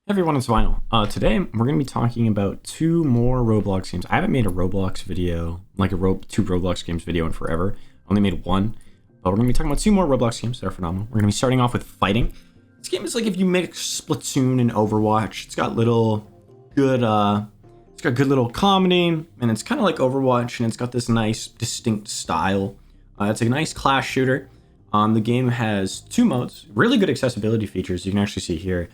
Everyone, it's Vinyl. Today we're going to be talking about two more Roblox games. I haven't made a Roblox video, like two Roblox games video in forever. I only made one, but we're going to be talking about two more Roblox games that are phenomenal. We're going to be starting off with fighting. This game is like if you mix Splatoon and Overwatch. It's got good little comedy, and it's kind of like Overwatch, and it's got this nice distinct style. It's a nice class shooter. The game has two modes, really good accessibility features. You can actually see here.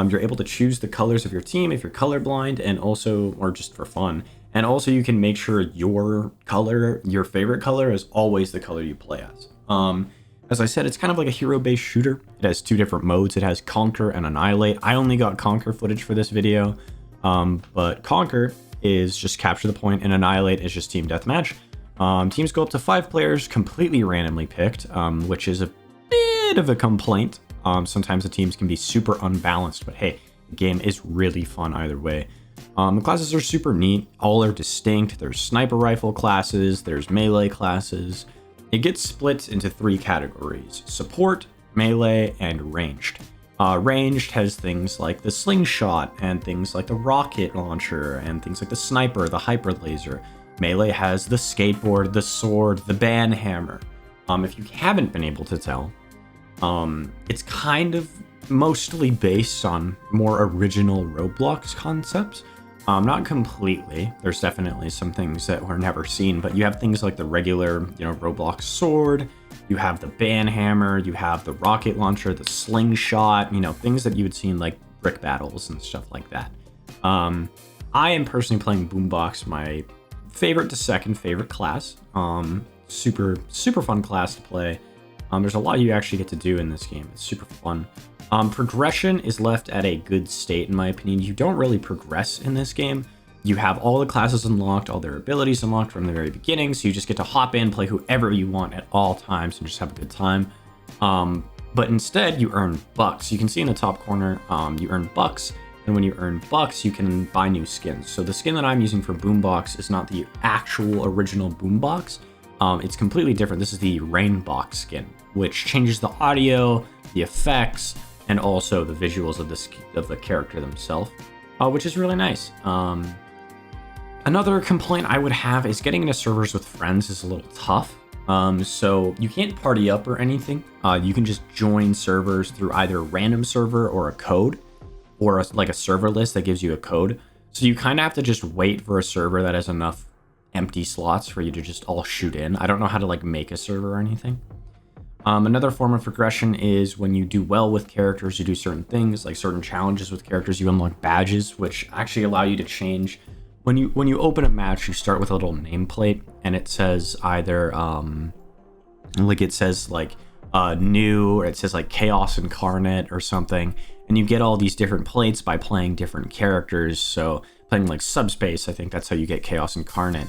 You're able to choose the colors of your team if you're colorblind, and also, or just for fun. And also you can make sure your color, your favorite color, is always the color you play as. As I said, it's kind of like a hero-based shooter. It has two different modes. It has Conquer and Annihilate. I only got Conquer footage for this video, but Conquer is just capture the point, and Annihilate is just team deathmatch. Teams go up to 5 players, completely randomly picked, which is a bit of a complaint. Sometimes the teams can be super unbalanced, but hey, the game is really fun either way. The classes are super neat. All are distinct. There's sniper rifle classes, there's melee classes. It gets split into 3 categories: support, melee, and ranged. Ranged has things like the slingshot and things like the rocket launcher and things like the sniper, the hyper laser. Melee has the skateboard, the sword, the band hammer. If you haven't been able to tell, it's kind of mostly based on more original Roblox concepts. Not completely. There's definitely some things that were never seen, but you have things like the regular, Roblox sword. You have the band hammer. You have the rocket launcher, the slingshot. Things that you would see in like brick battles and stuff like that. I am personally playing Boombox, my favorite to second favorite class. Super fun class to play. There's a lot you actually get to do in this game. It's super fun. Progression is left at a good state, in my opinion. You don't really progress in this game. You have all the classes unlocked, all their abilities unlocked from the very beginning, so you just get to hop in, play whoever you want at all times, and just have a good time. But instead, you earn bucks. You can see in the top corner, you earn bucks, and when you earn bucks, you can buy new skins. So the skin that I'm using for Boombox is not the actual original Boombox. It's completely different. This is the Rainbox skin, which changes the audio, the effects, and also the visuals of the character themselves, which is really nice. Another complaint I would have is getting into servers with friends is a little tough. So you can't party up or anything. You can just join servers through either a random server or a code, or like a server list that gives you a code. So you kind of have to just wait for a server that has enough empty slots for you to just all shoot in. I don't know how to like make a server or anything. Another form of progression is when you do well with characters, you do certain things, like certain challenges with characters, you unlock badges, which actually allow you to change. When you open a match, you start with a little nameplate, and it says either new, or it says like Chaos Incarnate or something, and you get all these different plates by playing different characters. So playing like Subspace, I think that's how you get Chaos Incarnate.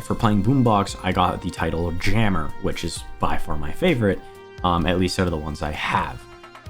For playing Boombox, I got the title of Jammer, which is by far my favorite, at least out of the ones I have.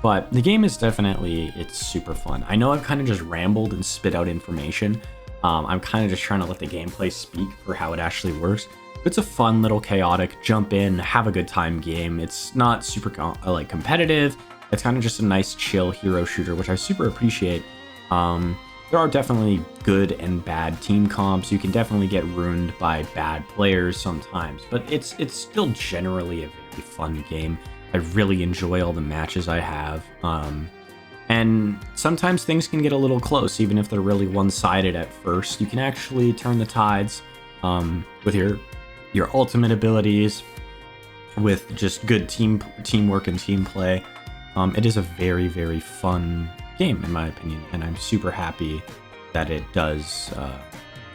But the game is it's super fun. I know I've kind of just rambled and spit out information. I'm kind of just trying to let the gameplay speak for how it actually works. It's a fun little chaotic jump in, have a good time game. It's not super competitive. It's kind of just a nice chill hero shooter, which I super appreciate. There are definitely good and bad team comps. You can definitely get ruined by bad players sometimes, but it's still generally a very fun game. I really enjoy all the matches I have. And sometimes things can get a little close, even if they're really one-sided at first. You can actually turn the tides with your ultimate abilities, with just good teamwork and team play. It is a very, very fun game in my opinion, and I'm super happy that it does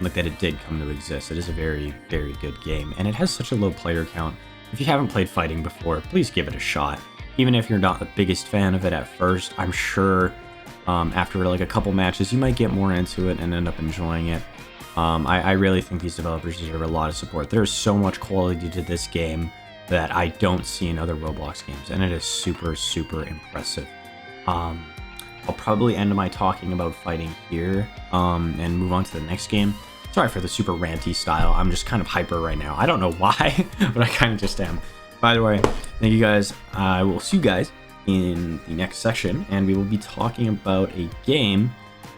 that it did come to exist. It is a very, very good game, and it has such a low player count. If you haven't played fighting before, please give it a shot. Even if you're not the biggest fan of it at first, I'm sure after like a couple matches you might get more into it and end up enjoying it. I really think these developers deserve a lot of support. There's so much quality to this game that I don't see in other Roblox games, and it is super, super impressive. I'll probably end my talking about fighting here and move on to the next game. Sorry for the super ranty style. I'm just kind of hyper right now. I don't know why, but I kind of just am. By the way, thank you guys. I will see you guys in the next section, and we will be talking about a game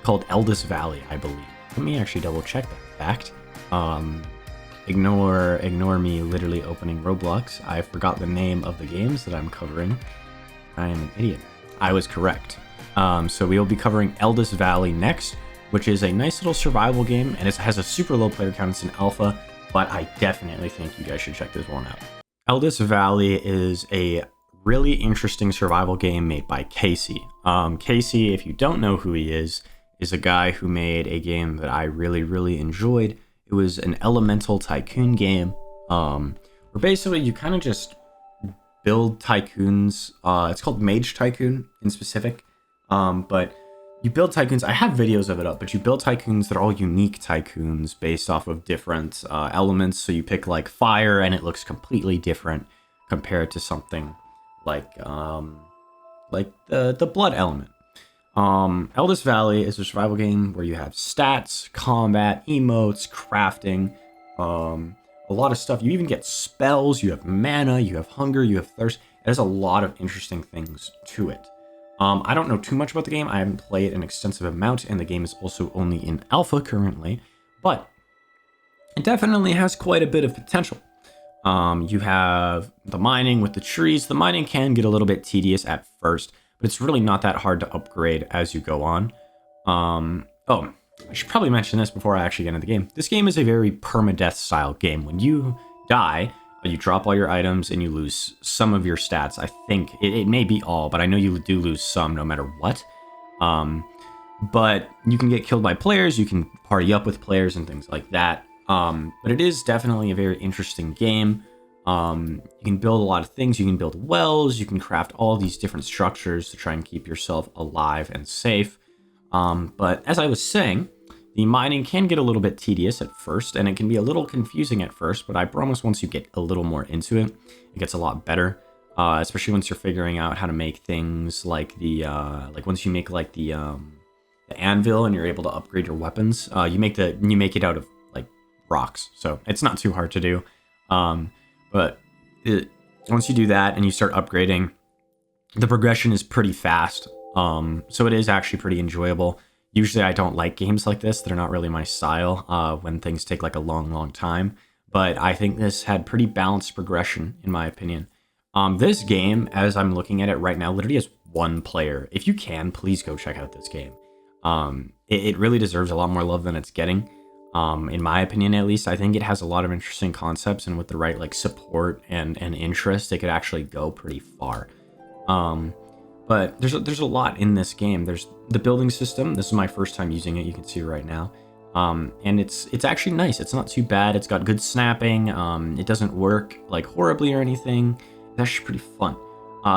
called Eldest Valley, I believe. Let me actually double check that fact. Ignore me literally opening Roblox. I forgot the name of the games that I'm covering. I am an idiot. I was correct. So we will be covering Eldest Valley next, which is a nice little survival game, and it has a super low player count. It's an alpha, but I definitely think you guys should check this one out. Eldest Valley is a really interesting survival game made by Casey. Casey, if you don't know who he is a guy who made a game that I really, really enjoyed. It was an elemental tycoon game, where basically you kind of just build tycoons. It's called Mage Tycoon in specific, but you build tycoons. I have videos of it up, but you build tycoons that are all unique tycoons based off of different elements. So you pick like fire, and it looks completely different compared to something like the blood element. Eldest Valley is a survival game where you have stats, combat, emotes, crafting, a lot of stuff. You even get spells, you have mana, you have hunger, you have thirst. There's a lot of interesting things to it. I don't know too much about the game. I haven't played an extensive amount, and the game is also only in alpha currently, but it definitely has quite a bit of potential. You have the mining with the trees. The mining can get a little bit tedious at first, but it's really not that hard to upgrade as you go on. Oh, I should probably mention this before I actually get into the game. This game is a very permadeath style game. When you die, you drop all your items and you lose some of your stats. I think it may be all, but I know you do lose some no matter what. But you can get killed by players. You can party up with players and things like that. But it is definitely a very interesting game. You can build a lot of things. You can build wells. You can craft all these different structures to try and keep yourself alive and safe. But as I was saying, the mining can get a little bit tedious at first, and it can be a little confusing at first, but I promise once you get a little more into it, it gets a lot better. Especially once you're figuring out how to make things like once you make like the anvil and you're able to upgrade your weapons, you make it out of like rocks. So it's not too hard to do. But once you do that and you start upgrading, the progression is pretty fast. So it is actually pretty enjoyable. Usually I don't like games like this. They're not really my style when things take like a long time. But I think this had pretty balanced progression in my opinion. This game, as I'm looking at it right now, literally has one player. If you can, please go check out this game. It really deserves a lot more love than it's getting. In my opinion, at least. I think it has a lot of interesting concepts, and with the right like support and interest, it could actually go pretty far. But there's a lot in this game. There's the building system. This is my first time using it. You can see right now. And it's actually nice. It's not too bad. It's got good snapping. It doesn't work like horribly or anything. It's actually pretty fun.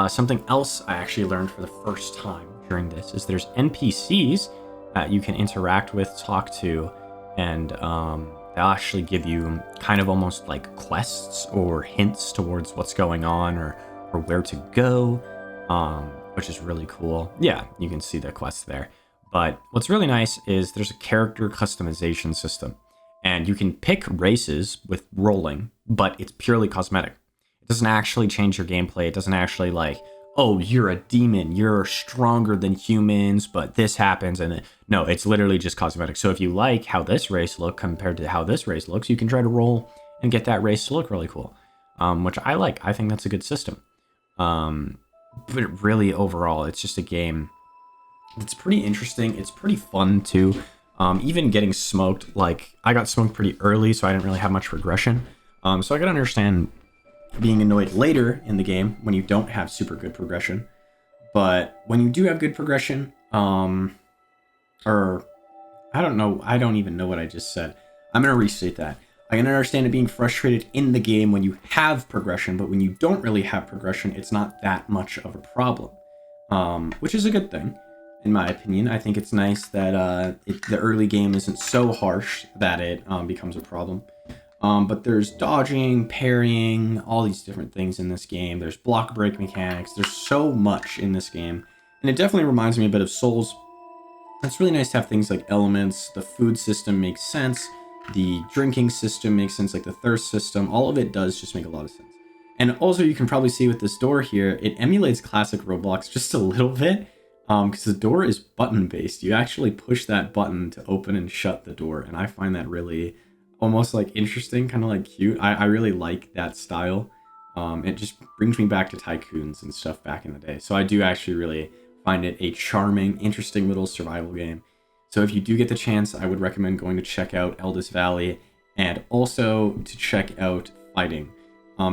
Something else I actually learned for the first time during this is there's NPCs that you can interact with, talk to, and they'll actually give you kind of almost like quests or hints towards what's going on or where to go, which is really cool. Yeah, you can see the quests there. But what's really nice is there's a character customization system, and you can pick races with rolling, but it's purely cosmetic. It doesn't actually change your gameplay. It doesn't actually like, oh, you're a demon, you're stronger than humans, but this happens. And no, it's literally just cosmetic. So if you like how this race looks compared to how this race looks, you can try to roll and get that race to look really cool, which I like. I think that's a good system. But really overall, it's just a game that's pretty interesting. It's pretty fun too. Even getting smoked, like I got smoked pretty early, so I didn't really have much progression. So I can understand being annoyed later in the game when you don't have super good progression. But when you do have good progression, or I don't even know what I just said. I'm going to restate that. I can understand it being frustrated in the game when you have progression, but when you don't really have progression, it's not that much of a problem, which is a good thing, in my opinion. I think it's nice that the early game isn't so harsh that it becomes a problem. But there's dodging, parrying, all these different things in this game. There's block break mechanics. There's so much in this game. And it definitely reminds me a bit of Souls. It's really nice to have things like elements. The food system makes sense. The drinking system makes sense, like the thirst system. All of it does just make a lot of sense. And also you can probably see with this door here, it emulates classic Roblox just a little bit. because the door is button based. You actually push that button to open and shut the door, and I find that really almost like interesting, kind of like cute. I really like that style. It just brings me back to tycoons and stuff back in the day. So I do actually really find it a charming, interesting little survival game. So if you do get the chance, I would recommend going to check out Eldest Valley and also to check out Fighting.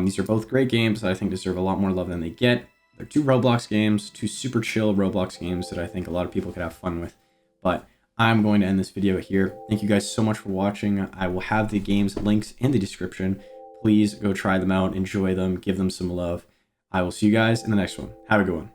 These are both great games that I think deserve a lot more love than they get. They're two Roblox games, two super chill Roblox games that I think a lot of people could have fun with. But I'm going to end this video here. Thank you guys so much for watching. I will have the games links in the description. Please go try them out, enjoy them, give them some love. I will see you guys in the next one. Have a good one.